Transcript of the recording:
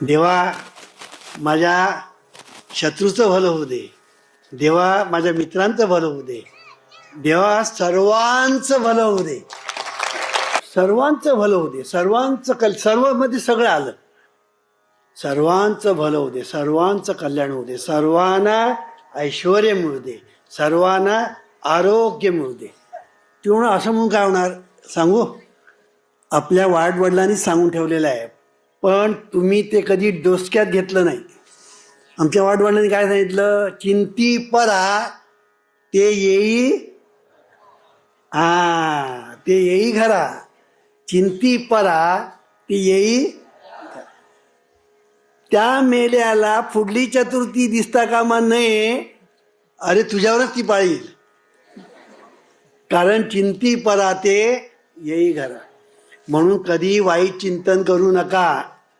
देवा माझ्या शत्रूचं भलं होऊ दे, देवा माझ्या मित्रांचं भलं होऊ दे, देवा सर्वांचं भलं होऊ दे, सर्वांचं भलं होऊ दे, सर्व मध्ये सगळं आलं. सर्वांचं भलं होऊ दे, सर्वांचं कल्याण होऊ दे, सर्वांना ऐश्वर मिळू दे, सर्वांना आरोग्य मिळू दे. ते म्हणून असं म्हणून काय होणार सांगू, आपल्या वाडवडिलांनी सांगून ठेवलेलं आहे, पण तुम्ही ते कधी डोसक्यात घेतलं नाही. आमच्या वाडवडिलांनी काय सांगितलं, चिंती परा ते येई, ते येई घरा, चिंती परा ते येई. त्या मेल्याला पुढली चतुर्थी दिसता कामा नये, अरे तुझ्यावरच ती पाळील, कारण चिंती परा ते येई घरा. म्हणून कधी वाईट चिंतन करू नका.